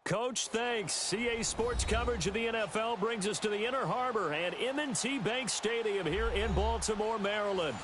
Coach, thanks. CA Sports coverage of the NFL brings us to the Inner Harbor and M&T Bank Stadium here in Baltimore, Maryland.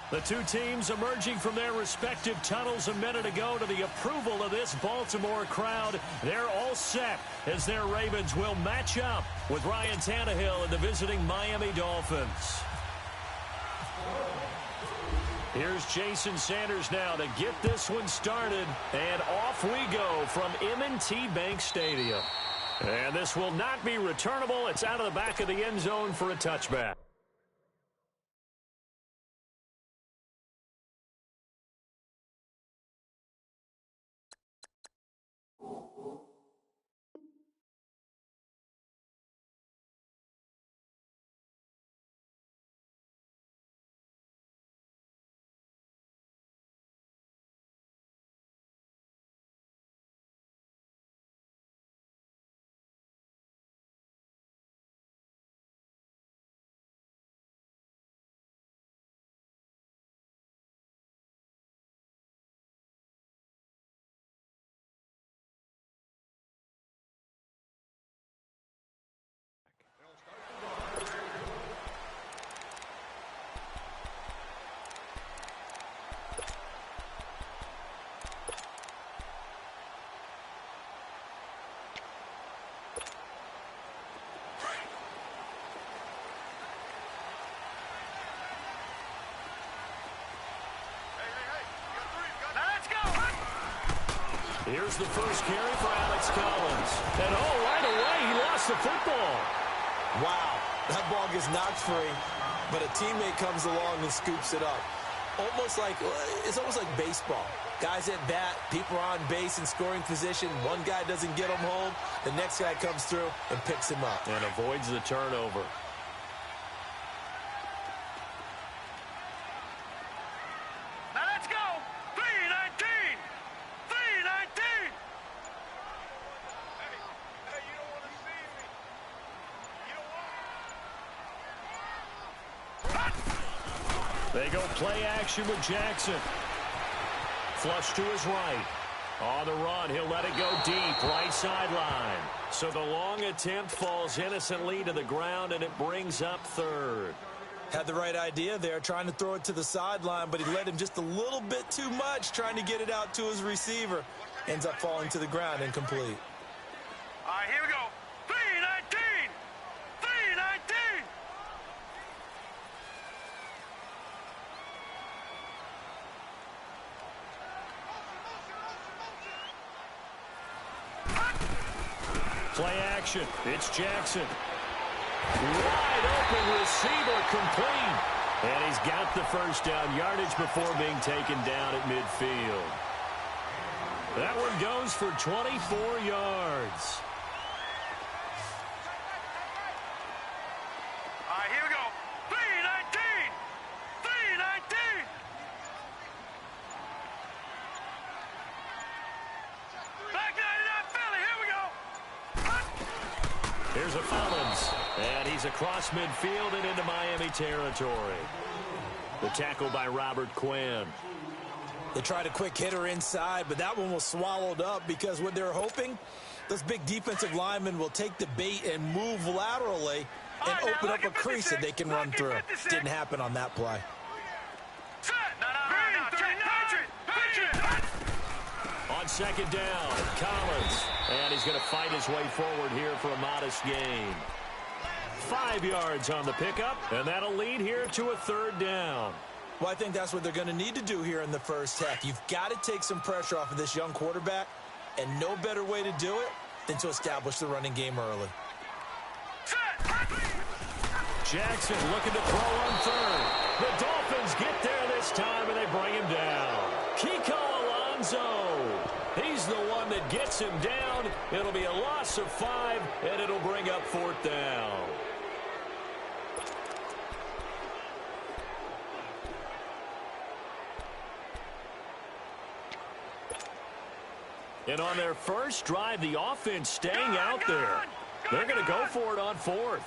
The two teams emerging from their respective tunnels a minute ago to the approval of this Baltimore crowd. They're all set as their Ravens will match up with Ryan Tannehill and the visiting Miami Dolphins. Here's Jason Sanders now to get this one started. And off we go from M&T Bank Stadium. And this will not be returnable. It's out of the back of the end zone for a touchback. Here's the first carry for Alex Collins. And, right away, he lost the football. Wow, that ball gets knocked free, but a teammate comes along and scoops it up. It's almost like baseball. Guys at bat, people are on base in scoring position. One guy doesn't get him home. The next guy comes through and picks him up. And avoids the turnover. They go play action with Jackson. Flush to his right. On the run, he'll let it go deep, right sideline. So the long attempt falls innocently to the ground, and it brings up third. Had the right idea there, trying to throw it to the sideline, but he led him just a little bit too much, trying to get it out to his receiver. Ends up falling to the ground, incomplete. All right, here we go. 3-19! 3-19! Play action. It's Jackson. Wide open receiver complete. And he's got the first down yardage before being taken down at midfield. That one goes for 24 yards. All right, here we go. 3-19! 3-19! Back 99 Philly, here we go. Here's a Collins, and he's across midfield and into Miami territory. The tackle by Robert Quinn. They tried a quick hitter inside, but that one was swallowed up because what they're hoping, those big defensive linemen will take the bait and move laterally and open up a crease that they can run through. Didn't happen on that play. On second down, Collins. And he's going to fight his way forward here for a modest gain. 5 yards on the pickup, and that'll lead here to a third down. Well, I think that's what they're going to need to do here in the first half. You've got to take some pressure off of this young quarterback, and no better way to do it than to establish the running game early. Jackson looking to throw on third. The Dolphins get there this time, and they bring him down. Kiko Alonso. He's the one that gets him down. It'll be a loss of 5, and it'll bring up fourth down. And on their first drive, the offense staying out there. They're going to go for it on fourth.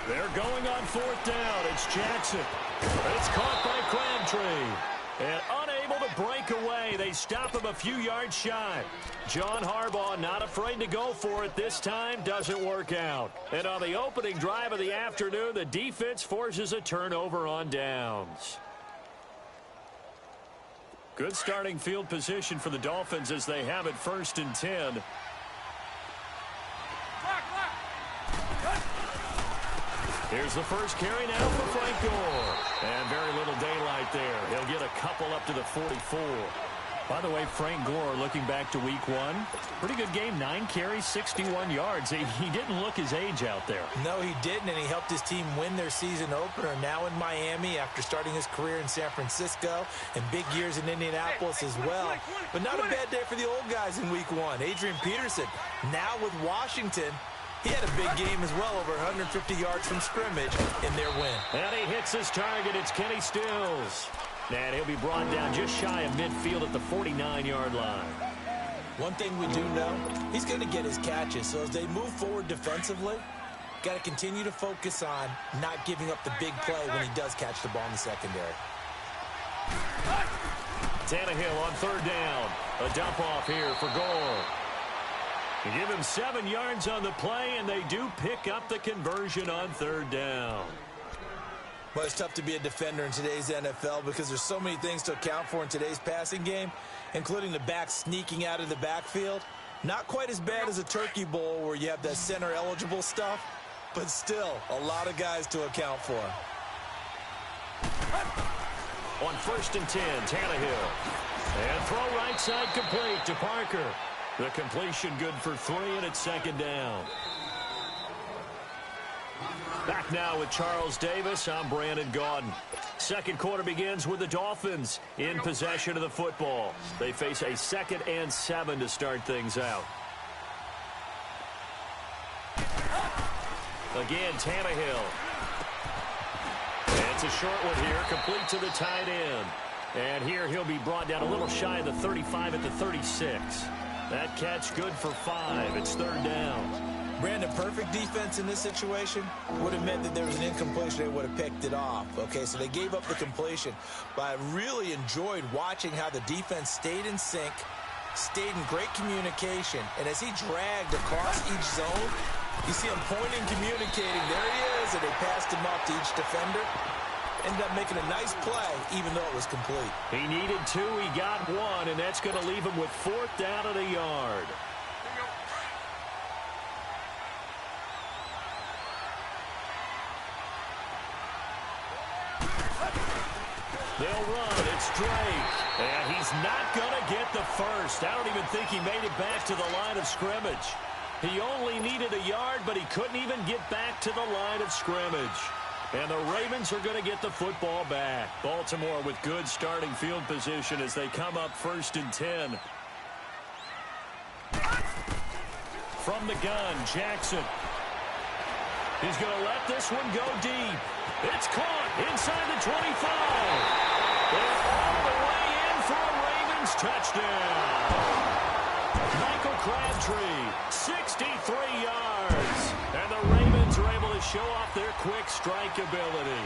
They're going on fourth down. It's Jackson. It's caught by Crabtree. And unable to break away. They stop him a few yards shy. John Harbaugh not afraid to go for it this time. Doesn't work out. And on the opening drive of the afternoon, the defense forces a turnover on downs. Good starting field position for the Dolphins as they have it 1st and 10. Here's the first carry now for Frank Gore. And very little daylight there. He'll get a couple up to the 44. By the way, Frank Gore, looking back to week 1, pretty good game. 9 carries, 61 yards. He didn't look his age out there. No, he didn't, and he helped his team win their season opener. Now in Miami after starting his career in San Francisco and big years in Indianapolis as well. But not a bad day for the old guys in week 1. Adrian Peterson, now with Washington. He had a big game as well, over 150 yards from scrimmage in their win. And he hits his target. It's Kenny Stills. And he'll be brought down just shy of midfield at the 49-yard line. One thing we do know, he's going to get his catches. So as they move forward defensively, got to continue to focus on not giving up the big play when he does catch the ball in the secondary. Tannehill on 3rd down. A dump off here for Gore. You give him 7 yards on the play, and they do pick up the conversion on 3rd down. Well, it's tough to be a defender in today's NFL because there's so many things to account for in today's passing game, including the back sneaking out of the backfield. Not quite as bad as a turkey bowl where you have that center-eligible stuff, but still a lot of guys to account for. On 1st and 10, Tannehill. And throw right side complete to Parker. The completion good for 3, and it's 2nd down. Back now with Charles Davis. I'm Brandon Gaudin. Second quarter begins with the Dolphins in possession of the football. They face a 2nd and 7 to start things out. Again, Tannehill. It's a short one here, complete to the tight end. And here he'll be brought down a little shy of the 35 at the 36. That catch good for 5. It's 3rd down. Brandon, perfect defense in this situation would have meant that there was an incompletion. They would have picked it off. Okay, so they gave up the completion. But I really enjoyed watching how the defense stayed in sync, stayed in great communication. And as he dragged across each zone, you see him pointing, communicating. There he is, and they passed him up to each defender. Ended up making a nice play, even though it was complete. He needed 2. He got 1, and that's going to leave him with 4th down at a yard. They'll run. It's Drake. And he's not going to get the first. I don't even think he made it back to the line of scrimmage. He only needed a yard, but he couldn't even get back to the line of scrimmage. And the Ravens are going to get the football back. Baltimore with good starting field position as they come up 1st and 10. From the gun, Jackson. He's going to let this one go deep. It's caught inside the 25. And all the way in for a Ravens touchdown. Michael Crabtree, 63 yards. And the Ravens are able to show off their quick strike ability.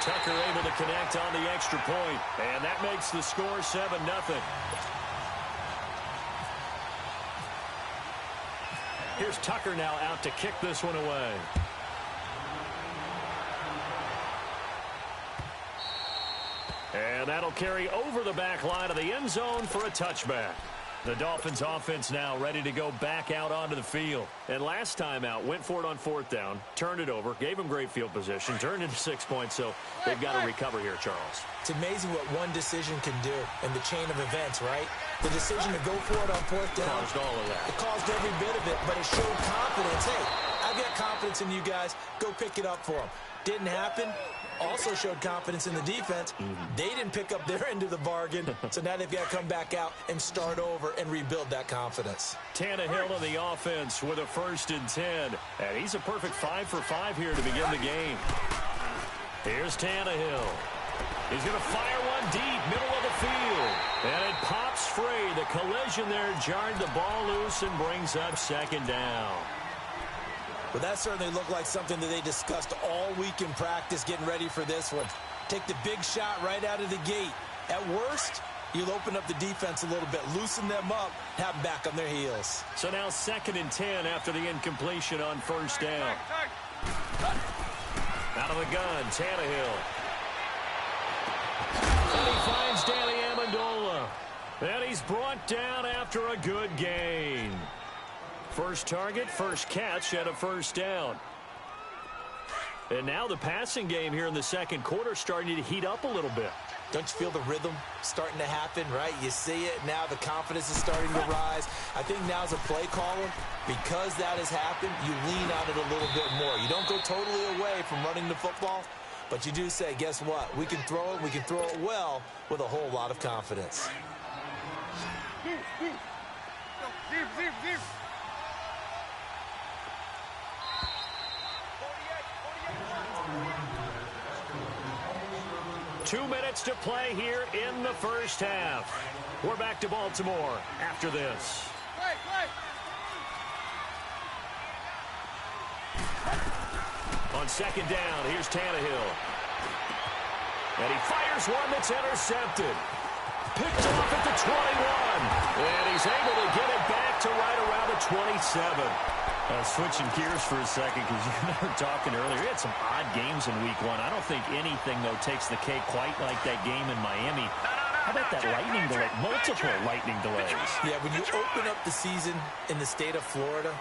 Tucker able to connect on the extra point, and that makes the score 7-0. Here's Tucker now out to kick this one away. And that'll carry over the back line of the end zone for a touchback. The Dolphins offense now ready to go back out onto the field. And last time out, went for it on 4th down, turned it over, gave them great field position, turned into 6 points, so they've got to recover here, Charles. It's amazing what one decision can do in the chain of events, right? The decision to go for it on 4th down. Caused all of that. It caused every bit of it, but it showed confidence. Hey, I've got confidence in you guys. Go pick it up for them. Didn't happen. Also showed confidence in the defense. They didn't pick up their end of the bargain, so now they've got to come back out and start over and rebuild that confidence. Tannehill on the offense with a 1st and 10. And he's a perfect 5 for 5 here to begin the game. Here's Tannehill. He's going to fire one deep, middle of the field. And it pops free. The collision there jarred the ball loose and brings up second down. Well, that certainly looked like something that they discussed all week in practice getting ready for this one. Take the big shot right out of the gate. At worst, you'll open up the defense a little bit, loosen them up, have them back on their heels. So now 2nd and 10 after the incompletion on first down. Out of the gun, Tannehill. And he finds Danny Amendola. And he's brought down after a good gain. First target, first catch, and a first down. And now the passing game here in the second quarter starting to heat up a little bit. Don't you feel the rhythm starting to happen, right? You see it now, the confidence is starting to rise. I think now as a play caller, because that has happened, you lean on it a little bit more. You don't go totally away from running the football, but you do say, guess what? We can throw it, we can throw it well with a whole lot of confidence. 2 minutes to play here in the first half. We're back to Baltimore after this. On second down, here's Tannehill. And he fires one that's intercepted. Picked off at the 21. And he's able to get it back to right around the 27. Switching gears for a second, because you and I were talking earlier. We had some odd games in week 1. I don't think anything, though, takes the cake quite like that game in Miami. How about that lightning delay? Multiple lightning delays. Yeah, when you open up the season in the state of Florida,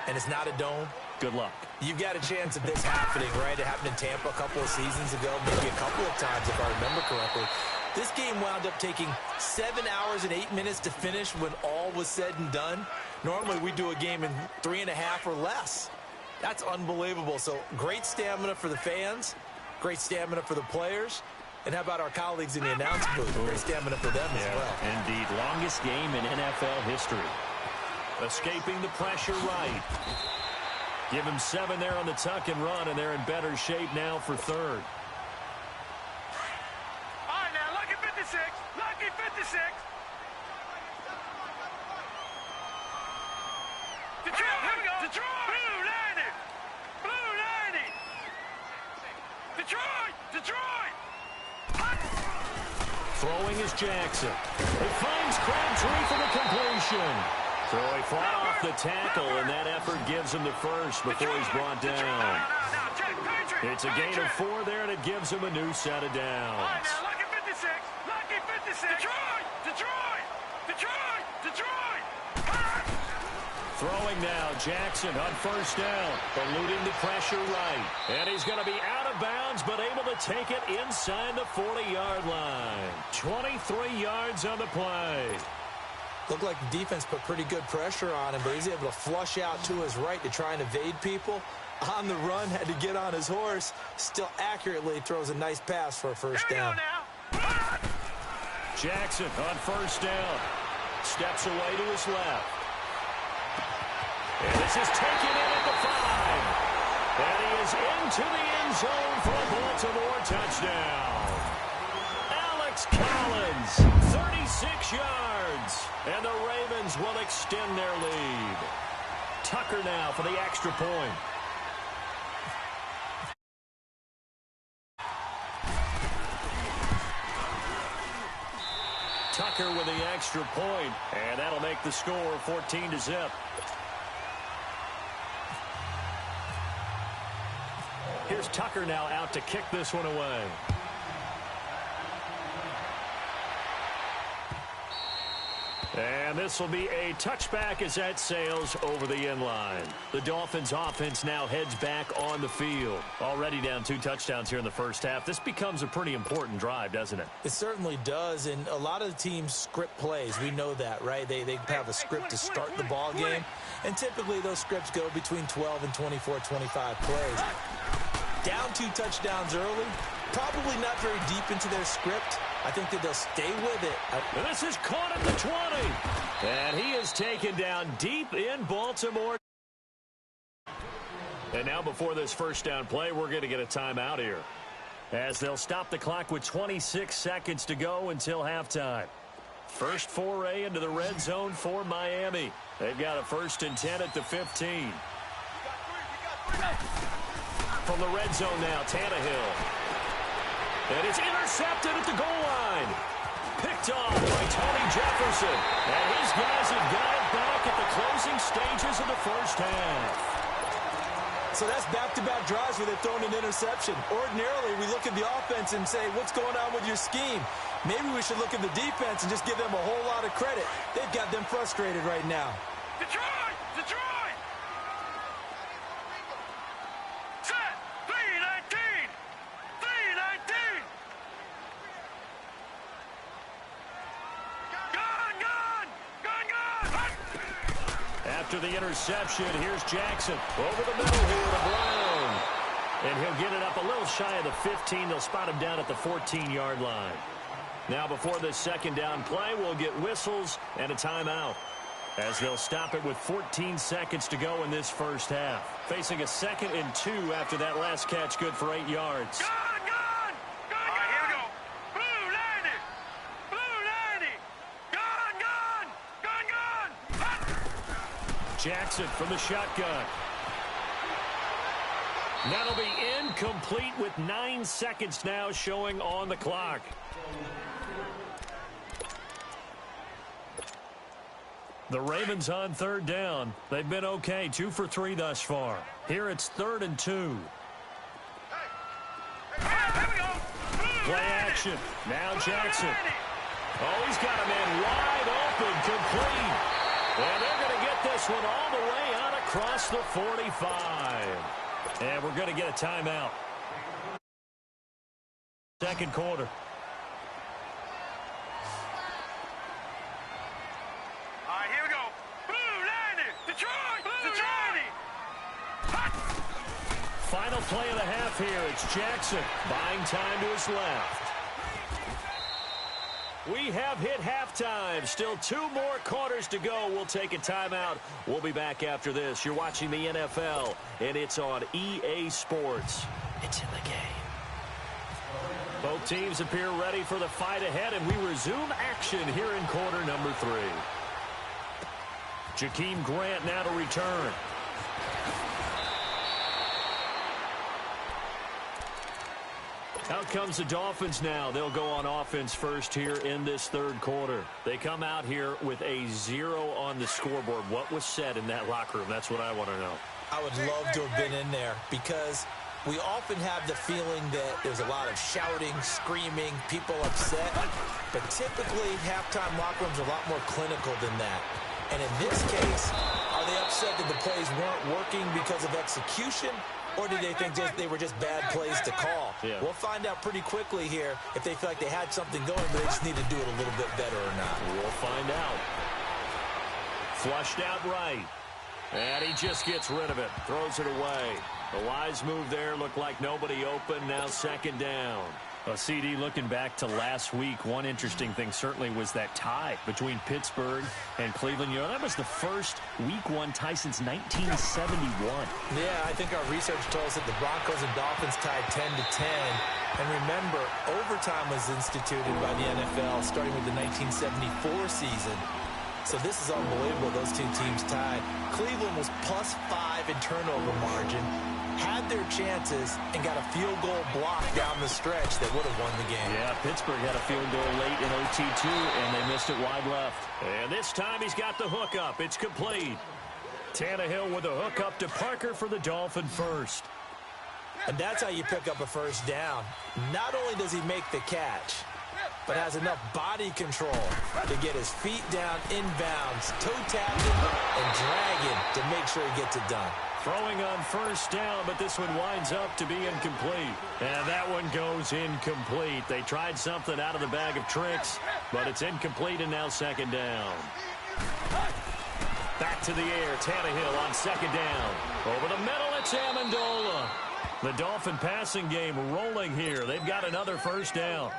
and it's not a dome, good luck. You've got a chance of this happening, right? It happened in Tampa a couple of seasons ago, maybe a couple of times, if I remember correctly. This game wound up taking 7 hours and 8 minutes to finish when all was said and done. Normally, we do a game in 3.5 or less. That's unbelievable. So, great stamina for the fans, great stamina for the players, and how about our colleagues in the announce booth? Great stamina for them as well. Indeed. Longest game in NFL history. Escaping the pressure right. Give him 7 there on the tuck and run, and they're in better shape now for third. All right, now, lucky 56. Lucky 56. Detroit, here we go. Detroit. Blue 90. Blue 90. Detroit. Detroit. Throwing is Jackson. He finds Crabtree for the completion. So he fought off the tackle, and that effort gives him the first before he's brought down. It's a gain of 4 there, and it gives him a new set of downs. All right, now, lucky 56. Lucky 56. Detroit. Detroit. Detroit. Detroit. Throwing now, Jackson on first down, eluding the pressure right. And he's going to be out of bounds, but able to take it inside the 40-yard line. 23 yards on the play. Looked like the defense put pretty good pressure on him, but he's able to flush out to his right to try and evade people. On the run, had to get on his horse. Still accurately throws a nice pass for a first down. Jackson on first down. Steps away to his left. And this is taken in at the 5. And he is into the end zone for a Baltimore touchdown. Alex Collins, 36 yards. And the Ravens will extend their lead. Tucker now for the extra point. Tucker with the extra point, and that'll make the score 14-0. Here's Tucker now out to kick this one away. And this will be a touchback as that sails over the end line. The Dolphins offense now heads back on the field. Already down 2 touchdowns here in the first half. This becomes a pretty important drive, doesn't it? It certainly does, and a lot of the teams script plays. We know that, right? They have a script to start the ball game, and typically those scripts go between 12 and 24, 25 plays. Down 2 touchdowns early, probably not very deep into their script. I think that they'll stay with it. This is caught at the 20. And he is taken down deep in Baltimore. And now before this first down play, we're going to get a timeout here. as they'll stop the clock with 26 seconds to go until halftime. First foray into the red zone for Miami. They've got a 1st and 10 at the 15. From the red zone now, Tannehill. And it's intercepted at the goal line. Picked off by Tony Jefferson. And his guys have got it back at the closing stages of the first half. So that's back-to-back drives where they've thrown an interception. Ordinarily, we look at the offense and say, what's going on with your scheme? Maybe we should look at the defense and just give them a whole lot of credit. They've got them frustrated right now. Detroit! Detroit! Set! 3-19! 3-19! Gun! Gun! Gun! Gun! After the interception, here's Jackson. Over the middle here to Brown. And he'll get it up a little shy of the 15. They'll spot him down at the 14-yard line. Now before this second down play, we'll get whistles and a timeout, as they'll stop it with 14 seconds to go in this first half. Facing a 2nd and 2 after that last catch, good for 8 yards. Gun! Gun! Gun! All right, here we go. Blue 90! Blue 90! Gun! Gun! Gun! Gun! Jackson from the shotgun. That'll be incomplete with 9 seconds now showing on the clock. The Ravens on 3rd down. They've been okay, 2 for 3 thus far. Here it's 3rd and 2. Here we go. Play action. Now Jackson. Oh, he's got a man wide open, complete. And they're going to get this one all the way out across the 45. And we're going to get a timeout. Second quarter. All right, here we go. Blue 90! Detroit! Blue Detroit! 90! Final play of the half here. It's Jackson buying time to his left. We have hit halftime. Still 2 more quarters to go. We'll take a timeout. We'll be back after this. You're watching the NFL, and it's on EA Sports. It's in the game. Both teams appear ready for the fight ahead, and we resume action here in quarter number 3. Jakeem Grant now to return. Out comes the Dolphins now. They'll go on offense first here in this 3rd quarter. They come out here with a 0 on the scoreboard. What was said in that locker room? That's what I want to know. I would love to have been in there, because we often have the feeling that there's a lot of shouting, screaming, people upset. But typically, halftime locker rooms are a lot more clinical than that. And in this case, are they upset that the plays weren't working because of execution? Or did they think they were just bad plays to call? Yeah. We'll find out pretty quickly here if they feel like they had something going, but they just need to do it a little bit better or not. We'll find out. Flushed out right. And he just gets rid of it. Throws it away. The wise move there. Looked like nobody open. Now 2nd down. CD, looking back to last week, one interesting thing certainly was that tie between Pittsburgh and Cleveland. You know, that was the first Week 1 tie since 1971. Yeah, I think our research told us that the Broncos and Dolphins tied 10-10. And remember, overtime was instituted by the NFL starting with the 1974 season. So this is unbelievable, those 2 teams tied. Cleveland was +5 in turnover margin, had their chances, and got a field goal block down the stretch that would have won the game. Yeah, Pittsburgh had a field goal late in OT too, and they missed it wide left. And this time he's got the hook up. It's complete. Tannehill with a hook up to Parker for the Dolphin first. And that's how you pick up a first down. Not only does he make the catch, but has enough body control to get his feet down inbounds, toe tapping and dragging to make sure he gets it done. Throwing on first down, but this one winds up to be incomplete. And that one goes incomplete. They tried something out of the bag of tricks, but it's incomplete, and now 2nd down. Back to the air, Tannehill on 2nd down. Over the middle, it's Amendola. The Dolphin passing game rolling here. They've got another first down.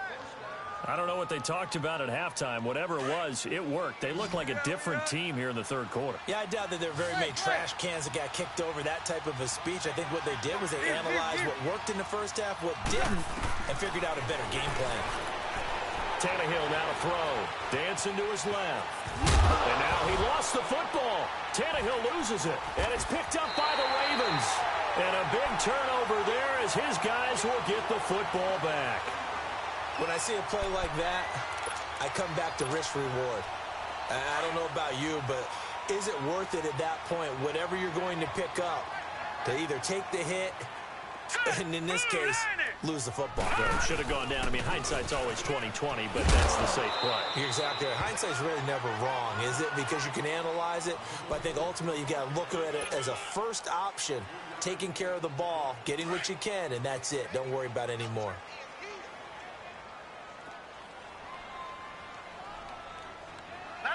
I don't know what they talked about at halftime. Whatever it was, it worked. They look like a different team here in the third quarter. Yeah, I doubt that there are very many trash cans that got kicked over that type of a speech. I think what they did was they analyzed what worked in the first half, what didn't, and figured out a better game plan. Tannehill now to throw. Dancing to his left. And now he lost the football. Tannehill loses it. And it's picked up by the Ravens. And a big turnover there as his guys will get the football back. When I see a play like that, I come back to risk-reward. I don't know about you, but is it worth it at that point, whatever you're going to pick up, to either take the hit, and in this case, lose the football? Yeah, should have gone down. I mean, hindsight's always 20/20, but that's the safe play. You're exactly right. Hindsight's really never wrong, is it? Because you can analyze it, but I think ultimately you've got to look at it as a first option, taking care of the ball, getting what you can, and that's it. Don't worry about it anymore.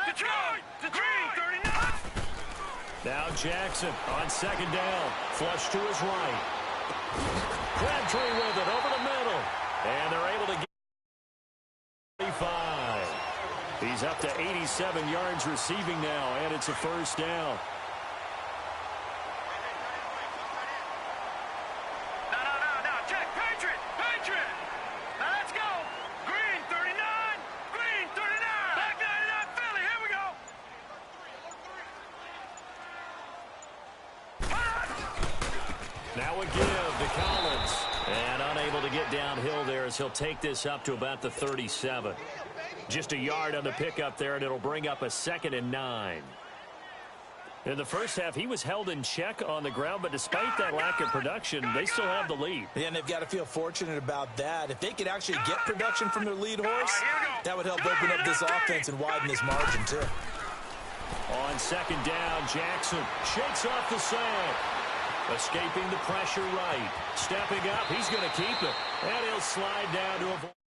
Detroit! Now Jackson on second down. Flush to his right. Crabtree with it over the middle. And they're able to get 35. He's up to 87 yards receiving now, and it's a first down. No, check. Patriot! Now let's go. Green, 39. Green, 39. Back 99, Philly. Here we go. Now a give to Collins. And unable to get downhill there as he'll take this up to about the 37. Just a yard on the pickup there, and it'll bring up a 2nd and 9. In the first half, he was held in check on the ground, but despite that lack of production, they still have the lead. Yeah, and they've got to feel fortunate about that. If they could actually get production from their lead horse, that would help open up this offense and widen this margin, too. On second down, Jackson shakes off the sand. Escaping the pressure right. Stepping up, he's going to keep it. And he'll slide down to a...